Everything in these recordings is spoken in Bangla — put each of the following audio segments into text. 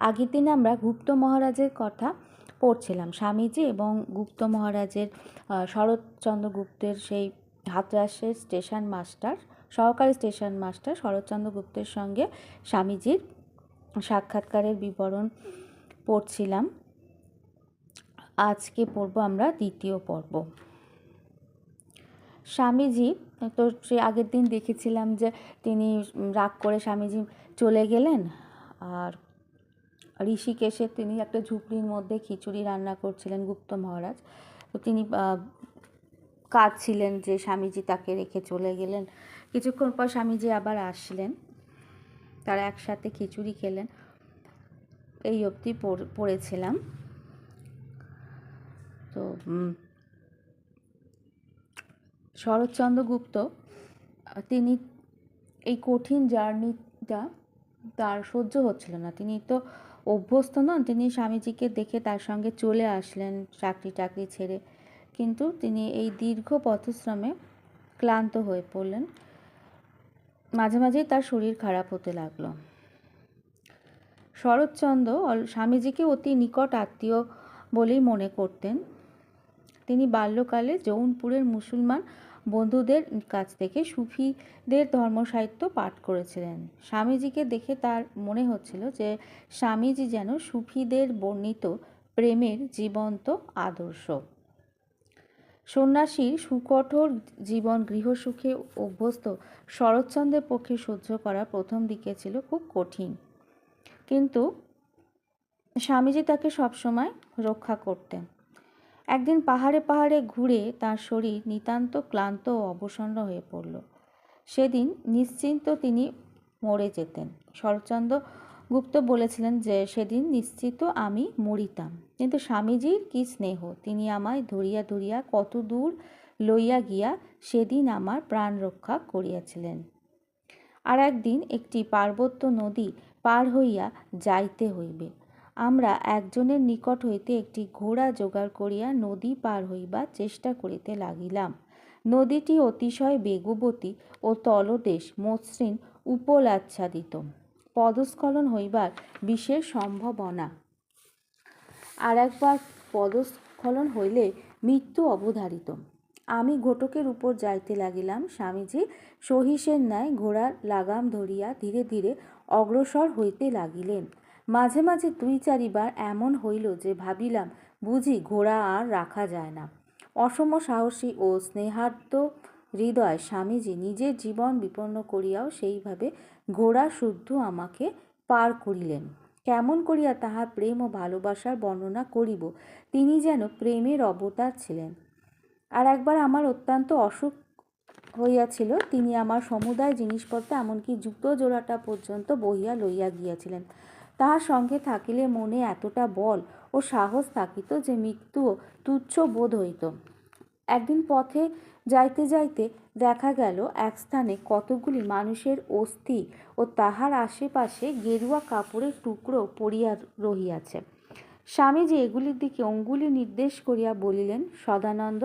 আগের দিন আমরা গুপ্ত মহারাজের কথা পড়ছিলাম। স্বামীজি এবং গুপ্ত মহারাজের শরৎচন্দ্র গুপ্তের সেই হাতরাসের স্টেশন মাস্টার, সহকারী স্টেশন মাস্টার শরৎচন্দ্র গুপ্তের সঙ্গে স্বামীজির সাক্ষাৎকারের বিবরণ পড়ছিলাম। আজকে পড়ব আমরা দ্বিতীয় পর্ব। স্বামীজি তো সে আগের দিন দেখেছিলাম যে তিনি রাগ করে স্বামীজি চলে গেলেন, আর ঋষিকেশে তিনি একটা ঝুপড়ির মধ্যে খিচুড়ি রান্না করছিলেন গুপ্ত মহারাজ। তো তিনি কাঁদছিলেন যে স্বামীজি তাকে রেখে চলে গেলেন। কিছুক্ষণ পর স্বামীজি আবার আসলেন, তারা একসাথে খিচুড়ি খেলেন। এই অবধি পড়েছিলাম। তো শরৎচন্দ্র গুপ্ত তিনি এই কঠিন জার্নিটা তার সহ্য হচ্ছিল না। তিনি তো অভ্যস্ত নন, তিনি স্বামীজিকে দেখে তার সঙ্গে চলে আসলেন চাকরি ছেড়ে, কিন্তু তিনি এই দীর্ঘ পথশ্রমে ক্লান্ত হয়ে পড়লেন। মাঝে মাঝেই তার শরীর খারাপ হতে লাগলো। শরৎচন্দ্র স্বামীজিকে অতি নিকট আত্মীয় বলেই মনে করতেন। তিনি বাল্যকালে জৌনপুরের মুসলমান বন্ধুদের কাছ থেকে সুফিদের ধর্মসাহিত্য পাঠ করেছিলেন। স্বামীজিকে দেখে তার মনে হচ্ছিল যে স্বামীজি যেন সুফিদের বর্ণিত প্রেমের জীবন্ত আদর্শ। সন্ন্যাসীর সুকঠোর জীবন গৃহসুখে অভ্যস্ত শরৎচন্দ্রের পক্ষে সহ্য করা প্রথম দিকে ছিল খুব কঠিন, কিন্তু স্বামীজি তাকে সবসময় রক্ষা করতেন। একদিন পাহাড়ে ঘুরে তার শরীর নিতান্ত ক্লান্ত ও অবসন্ন হয়ে পড়ল। সেদিন নিশ্চিন্ত তিনি মরে যেতেন। শরৎচন্দ্র গুপ্ত বলেছিলেন যে সেদিন নিশ্চিত আমি মরিতাম, কিন্তু স্বামীজির কি স্নেহ! তিনি আমায় ধরিয়া ধরিয়া কত দূর লইয়া গিয়া সেদিন আমার প্রাণ রক্ষা করিয়াছিলেন। আর একদিন একটি পার্বত্য নদী পার হইয়া যাইতে হইবে। আমরা একজনের নিকট হইতে একটি ঘোড়া জোগাড় করিয়া নদী পার হইবার চেষ্টা করিতে লাগিলাম। নদীটি অতিশয় বেগবতী ও তলদেশ মসৃণ উপলাচ্ছাদিত। পদস্খলন হইবার বিশেষ সম্ভাবনা। আর একবার পদস্খলন হইলে মৃত্যু অবধারিত। আমি ঘোটকের উপর যাইতে লাগিলাম। স্বামীজি সহিসের ন্যায় ঘোড়ার লাগাম ধরিয়া ধীরে ধীরে অগ্রসর হইতে লাগিলেন। মাঝে মাঝে 2-4 বার এমন হইল যে ভাবিলাম বুঝি ঘোড়া আর রাখা যায় না। অসম সাহসী ও স্নেহার্দ্র হৃদয় স্বামীজি নিজের জীবন বিপন্ন করিয়াও সেইভাবে ঘোড়া শুদ্ধ আমাকে পার করিলেন। কেমন করিয়া তাহার প্রেম ও ভালোবাসার বর্ণনা করিব? তিনি যেন প্রেমের অবতার ছিলেন। আর একবার আমার অত্যন্ত অসুখ হইয়াছিল। তিনি আমার সমুদায় জিনিসপত্র এমনকি জুতো জোড়াটা পর্যন্ত বহিয়া লইয়া গিয়াছিলেন। তাহার সঙ্গে থাকিলে মনে এতটা বল ও সাহস থাকিত যে মৃত্যুও তুচ্ছ বোধ হইত। একদিন পথে যাইতে যাইতে দেখা গেল এক স্থানে কতগুলি মানুষের অস্থি ও তাহার আশেপাশে গেরুয়া কাপড়ের টুকরো পড়িয়া রহিয়াছে। স্বামীজি এগুলির দিকে অঙ্গুলি নির্দেশ করিয়া বলিলেন, সদানন্দ,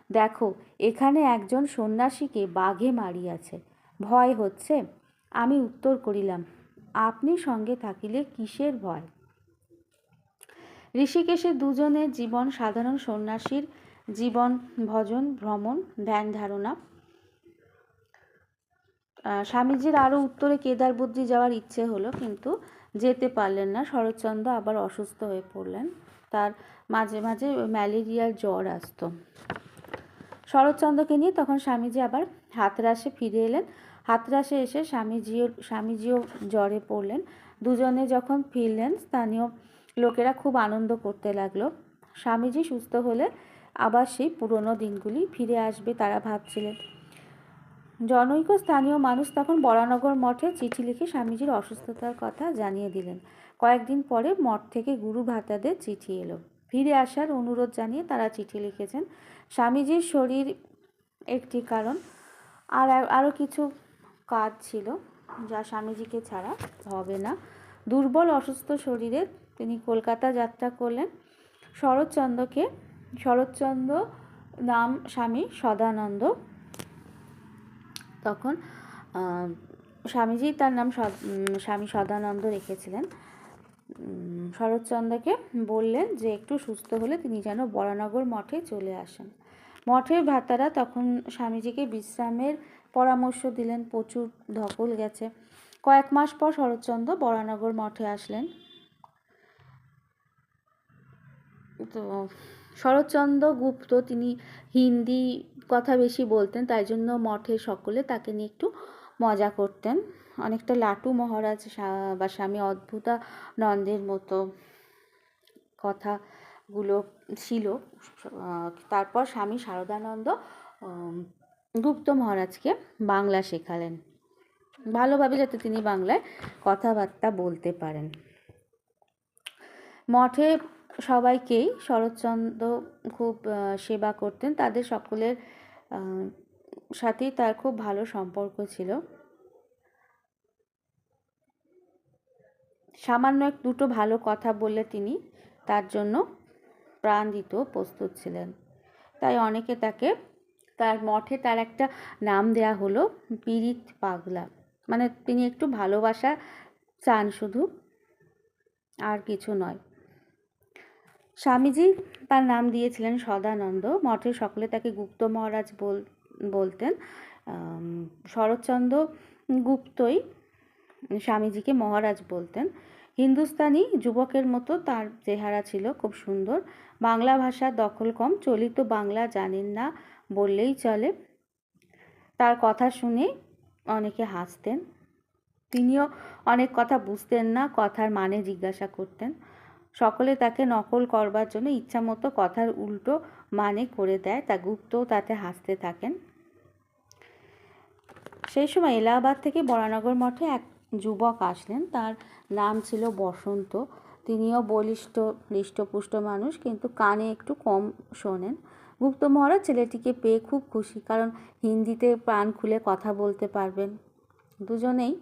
দেখো, এখানে একজন সন্ন্যাসীকে বাঘে মারিয়াছে। ভয় হচ্ছে? আমি উত্তর করিলাম, আপনি সঙ্গে থাকিলে কিসের ভয়? ঋষিকেশের দুজনের জীবন সাধারণ সন্ন্যাসীর জীবন, ভজন, ভ্রমণ, ধ্যান ধারণা। স্বামীজির আরও উত্তরে কেদারবদ্রী যাওয়ার ইচ্ছে হলো, কিন্তু যেতে পারলেন না। শরৎচন্দ্র আবার অসুস্থ হয়ে পড়লেন। তার মাঝে মাঝে ম্যালেরিয়ার জ্বর আসতো। শরৎচন্দ্রকে নিয়ে তখন স্বামীজি আবার হাতরাসে ফিরে এলেন। হাতরাসে এসে স্বামীজিও জ্বরে পড়লেন। দুজনে যখন ফিরলেন, স্থানীয় লোকেরা খুব আনন্দ করতে লাগলো। স্বামীজি সুস্থ হলে আবার সেই পুরনো দিনগুলি ফিরে আসবে তারা ভাবছিলেন। জনৈক স্থানীয় মানুষ তখন বরানগর মঠে চিঠি লিখে স্বামীজির অসুস্থতার কথা জানিয়ে দিলেন। কয়েকদিন পরে মঠ থেকে গুরু ভ্রাতাদের চিঠি এলো। ফিরে আসার অনুরোধ জানিয়ে তারা চিঠি লিখেছেন। স্বামীজির শরীর একটি কারণ, আর আরও কিছু কাজ ছিল যা স্বামীজিকে ছাড়া হবে না। দুর্বল অসুস্থ শরীরে তিনি কলকাতা যাত্রা করলেন। শরৎচন্দ্র নাম স্বামী সদানন্দ। তখন স্বামীজি তার নাম স্বামী সদানন্দ রেখেছিলেন। শরৎচন্দ্রকে বললেন যে একটু সুস্থ হলে তিনি যেন বরানগর মঠে চলে আসেন। মঠের ভ্রাতারা তখন স্বামীজিকে বিশ্রামের পরামর্শ দিলেন, প্রচুর ধকল গেছে। কয়েক মাস পর শরৎচন্দ্র বরানগর মঠে আসলেন। তো শরৎচন্দ্র গুপ্ত তিনি হিন্দি কথা বেশি বলতেন, তাই জন্য মঠের সকলে তাকে নিয়ে একটু মজা করতেন। অনেকটা লাটু মহারাজ বা স্বামী অদ্ভুতানন্দের মতো কথাগুলো ছিল। তারপর স্বামী শারদানন্দ গুপ্ত মহারাজকে বাংলা শেখালেন, ভালোভাবে যাতে তিনি বাংলায় কথাবার্তা বলতে পারেন। মঠে সবাইকেই শরৎচন্দ্র খুব সেবা করতেন, তাদের সকলের সাথেই তার খুব ভালো সম্পর্ক ছিল। সামান্য দুটো ভালো কথা বললে তিনি তার জন্য প্রাণ দিতেও প্রস্তুত ছিলেন। তাই অনেকে তাকে, তার মঠে তার একটা নাম দেয়া হলো পীড়িত পাগলা, মানে তিনি একটু ভালোবাসা চান শুধু, আর কিছু নয়। স্বামীজি তার নাম দিয়েছিলেন সদানন্দ। মঠের সকলে তাকে গুপ্ত মহারাজ বলতেন। শরৎচন্দ্র গুপ্তই স্বামীজিকে মহারাজ বলতেন। হিন্দুস্তানি যুবকের মতো তার চেহারা ছিল, খুব সুন্দর। বাংলা ভাষার দখল কম, চলিত বাংলা জানেন না বললেই চলে। তার কথা শুনে অনেকে হাসতেন। তিনিও অনেক কথা বুঝতেন না, কথার মানে জিজ্ঞাসা করতেন। সকলে তাকে নকল করবার জন্য ইচ্ছামতো কথার উল্টো মানে করে দেয়, তা গুপ্তও তাতে হাসতে থাকেন। সেই সময় এলাহাবাদ থেকে বরানগর মঠে এক যুবক আসলেন, তার নাম ছিল বসন্ত। তিনিও বলিষ্ঠ হৃষ্টপুষ্ট মানুষ, কিন্তু কানে একটু কম শোনেন। গুপ্ত মহারাজ ছেলেটিকে পেয়ে খুব খুশি, কারণ হিন্দিতে প্রাণ খুলে কথা বলতে পারবেন। দুজনেই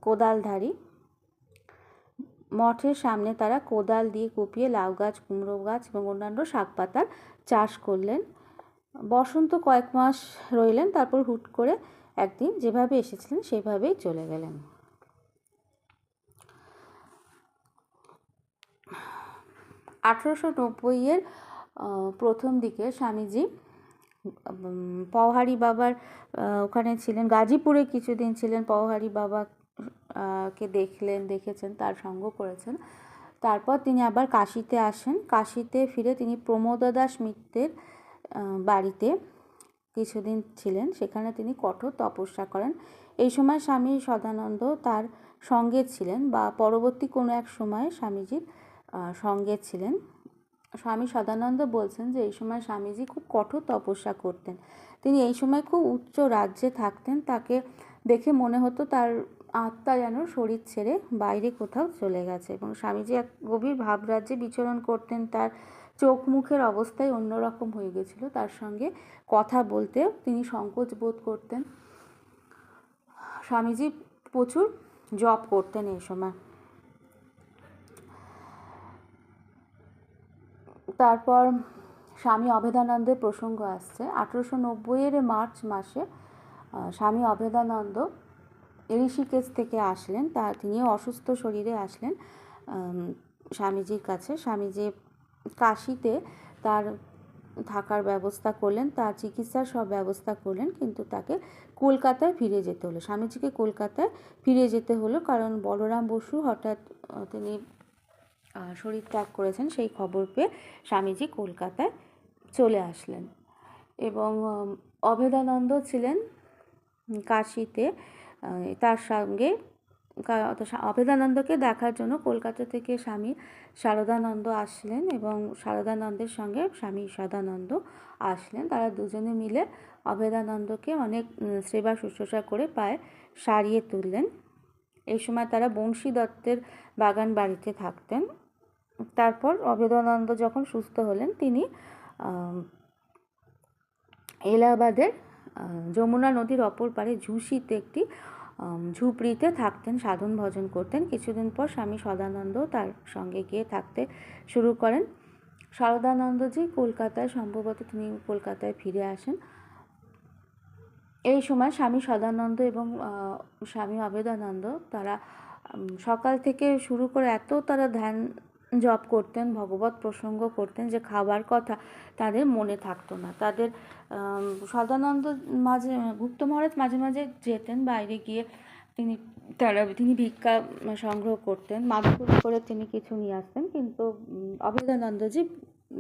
কোদালধারী। মঠের সামনে তারা কোদাল দিয়ে কুপিয়ে লাউ গাছ, কুমড়ো গাছ এবং অন্যান্য শাক পাতার চাষ করলেন। বসন্ত কয়েক মাস রইলেন, তারপর হুট করে একদিন যেভাবে এসেছিলেন সেভাবেই চলে গেলেন। 1890-এর প্রথম দিকে স্বামীজি পওহারি বাবার ওখানে ছিলেন, গাজীপুরে কিছুদিন ছিলেন। পওহারি বাবা কে দেখেছেন, তার সঙ্গ করেছেন। তারপর তিনি আবার কাশীতে আসেন। কাশীতে ফিরে তিনি প্রমোদ দাস মিত্রের বাড়িতে কিছুদিন ছিলেন, সেখানে তিনি কঠোর তপস্যা করেন। এই সময় স্বামী সদানন্দ তার সঙ্গে ছিলেন, বা পরবর্তী কোনো এক সময় স্বামীজির সঙ্গে ছিলেন। স্বামী সদানন্দ বলছেন যে এই সময় স্বামীজি খুব কঠোর তপস্যা করতেন। তিনি এই সময় খুব উচ্চ রাজ্যে থাকতেন, তাকে দেখে মনে হতো তার আত্মা যেন শরীর ছেড়ে বাইরে কোথাও চলে গেছে, এবং স্বামীজি এক গভীর ভাবরাজ্যে বিচরণ করতেন। তার চোখ মুখের অবস্থাই অন্যরকম হয়ে গেছিল, তার সঙ্গে কথা বলতেও তিনি সংকোচ বোধ করতেন। স্বামীজি প্রচুর জপ করতেন এই সময়। তারপর স্বামী অভেদানন্দের প্রসঙ্গ আসছে। 1890-এর মার্চ মাসে স্বামী অভেদানন্দ ঋষিকেশ থেকে আসলেন। তিনিও অসুস্থ শরীরে আসলেন স্বামীজির কাছে। স্বামীজি কাশীতে তার থাকার ব্যবস্থা করলেন, তার চিকিৎসার সব ব্যবস্থা করলেন, কিন্তু তাকে কলকাতায় ফিরে যেতে হলো। স্বামীজিকে কলকাতায় ফিরে যেতে হলো কারণ বলরাম বসু হঠাৎ তিনি শরীর ত্যাগ করেছেন, সেই খবর পেয়ে স্বামীজি কলকাতায় চলে আসলেন। এবং অভেদানন্দ ছিলেন কাশীতে। তার সঙ্গে অভেদানন্দকে দেখার জন্য কলকাতা থেকে স্বামী শারদানন্দ আসলেন, এবং শারদানন্দের সঙ্গে স্বামী সদানন্দ আসলেন। তারা দুজনে মিলে অভেদানন্দকে অনেক সেবা শুশ্রূষা করে পায়ে সারিয়ে তুললেন। এই সময় তারা বংশী দত্তের বাগান বাড়িতে থাকতেন। তারপর অভেদানন্দ যখন সুস্থ হলেন, তিনি এলাহাবাদের যমুনা নদীর অপর পারে ঝুঁসিতে একটি ঝুপড়িতে থাকতেন, সাধন ভজন করতেন। কিছুদিন পর স্বামী সদানন্দ তার সঙ্গে গিয়ে থাকতে শুরু করেন। শারদানন্দজি কলকাতায়, সম্ভবত তিনি কলকাতায় ফিরে আসেন। এই সময় স্বামী সদানন্দ এবং স্বামী অভেদানন্দ তারা সকাল থেকে শুরু করে এত তারা ধ্যান জপ করতেন, ভগবত প্রসঙ্গ করতেন যে খাবার কথা তাদের মনে থাকতো না। তাদের সদানন্দ গুপ্ত মহারাজ মাঝে মাঝে যেতেন বাইরে গিয়ে, তিনি ভিক্ষা সংগ্রহ করতেন, মাদুকুরি করে তিনি কিছু নিয়ে আসতেন, কিন্তু অভেদানন্দজি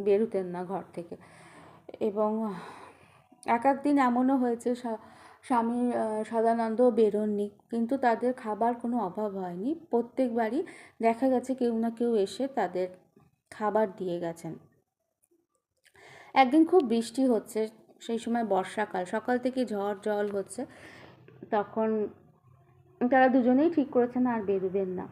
বেরোতেন না ঘর থেকে। এবং এক দিন এমনও হয়েছে স্বামী সদানন্দ বেরোননি, কিন্তু তাদের খাবার কোনো অভাব হয়নি। প্রত্যেকবারই দেখা গেছে কেউ না কেউ এসে তাদের খাবার দিয়ে গেছেন। একদিন খুব বৃষ্টি হচ্ছে, সেই সময় বর্ষাকাল, সকাল থেকে ঝড় জল হচ্ছে। তখন তারা দুজনেই ঠিক করেছেন আর বেরোবেন না।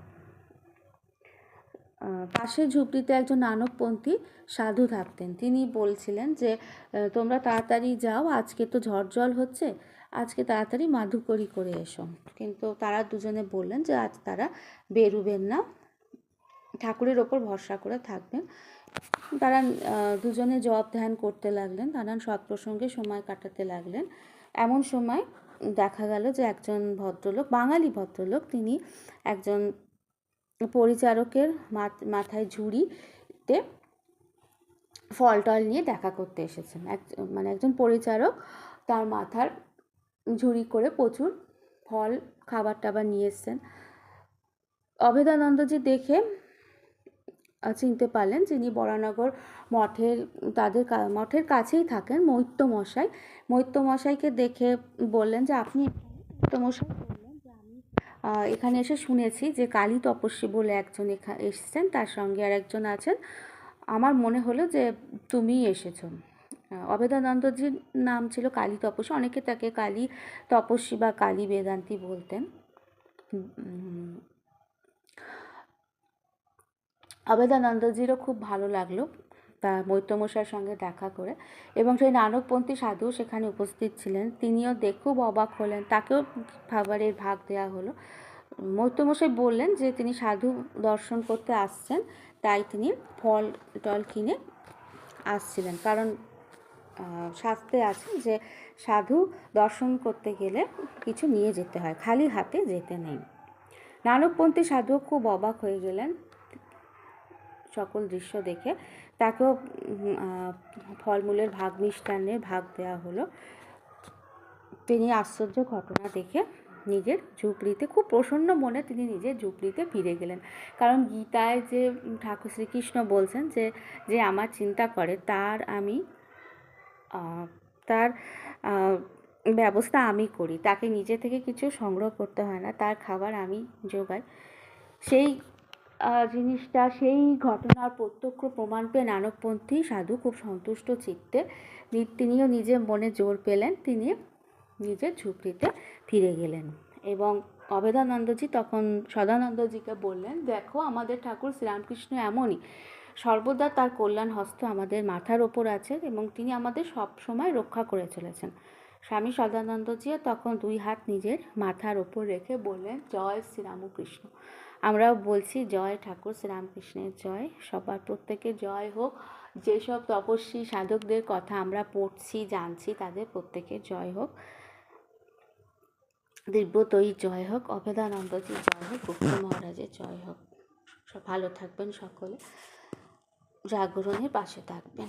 পাশের ঝুপড়িতে একজন নানকপন্থী সাধু থাকতেন। তিনি বলছিলেন যে তোমরা তাড়াতাড়ি যাও, আজকে তো ঝড় জল হচ্ছে, আজকে তাড়াতাড়ি মাদুকরি করে এসো। কিন্তু তারা দুজনে বললেন যে আজ তারা বেরোবেন না, ঠাকুরের ওপর ভরসা করে থাকবেন। তারা দুজনে জপ ধ্যান করতে লাগলেন, নানান সৎপ্রসঙ্গে সময় কাটাতে লাগলেন। এমন সময় দেখা গেল যে একজন ভদ্রলোক, বাঙালি ভদ্রলোক, তিনি একজন পরিচারকের মাথায় ঝুড়িতে ফল টল নিয়ে দেখা করতে এসেছেন। একজন পরিচারক তার মাথার ঝুড়ি করে প্রচুর ফল খাবার টাবার নিয়ে এসছেন। অভেদানন্দজি দেখে চিনতে পারলেন যিনি বরানগর তাদের মঠের কাছেই থাকেন, মৈত্য মশাইকে দেখে বললেন যে আপনি মৈত্য মশাই বললেন যে আমি এখানে এসে শুনেছি যে কালী তপস্বী বলে একজন এসেছেন, তার সঙ্গে আর একজন আছেন, আমার মনে হলো যে তুমিই এসেছো। অভেদানন্দজির নাম ছিল কালী তপস্বী, অনেকে তাকে কালী তপস্বী বা কালী বেদান্তি বলতেন। অভেদানন্দজিরও খুব ভালো লাগলো তা মৈত্রমশাইয়ের সঙ্গে দেখা করে, এবং সেই নানকপন্থী সাধু সেখানে উপস্থিত ছিলেন। তিনিও খুব অবাক হলেন, তাকেও খাবারের ভাগ দেওয়া হলো। মৈত্রমশাই বললেন যে তিনি সাধু দর্শন করতে আসছেন, তাই তিনি ফল টল কিনে আসছিলেন, কারণ শাস্ত্রে আছে যে সাধু দর্শন করতে গেলে কিছু নিয়ে যেতে হয়, খালি হাতে যেতে নেই। নানকপন্থী সাধু খুব অবাক হয়ে গেলেন সকল দৃশ্য দেখে, তাকেও ফলমূলের ভাগ, মিষ্টান্নের ভাগ দেওয়া হলো। তিনি আশ্চর্য ঘটনা দেখে নিজের ঝুপড়িতে, খুব প্রসন্ন মনে তিনি নিজের ঝুপড়িতে ফিরে গেলেন। কারণ গীতায় যে ঠাকুর শ্রীকৃষ্ণ বলছেন যে যে আমার চিন্তা করে তার ব্যবস্থা আমি করি, তাকে নিজে থেকে কিছু সংগ্রহ করতে হয় না, তার খাবার আমি জোগাই। সেই জিনিসটা, সেই ঘটনার প্রত্যক্ষ প্রমাণ পেয়ে নানকপন্থী সাধু খুব সন্তুষ্ট চিত্তে তিনিও নিজের মনে জোর পেলেন, তিনি নিজের ঝুপড়িতে ফিরে গেলেন। এবং অভেদানন্দজি তখন সদানন্দজিকে বললেন, দেখো আমাদের ঠাকুর শ্রীরামকৃষ্ণ এমনই, সর্বদা তার কল্যাণ হস্ত আমাদের মাথার ওপর আছে এবং তিনি আমাদের সব সময় রক্ষা করে চলেছেন। স্বামী সদানন্দজিও তখন দুই হাত নিজের মাথার ওপর রেখে বললেন, জয় শ্রীরামকৃষ্ণ। আমরাও বলছি জয় ঠাকুর শ্রীরামকৃষ্ণের জয়, সবার প্রত্যেকের জয় হোক। যেসব তপস্বী সাধকদের কথা আমরা পড়ছি জানছি তাদের প্রত্যেকের জয় হোক, দিব্যতয়ী জয় হোক, অভেদানন্দজির জয় হোক, গুপ্ত মহারাজের জয় হোক। ভালো থাকবেন সকলে, জাগরণের পাশে থাকবেন।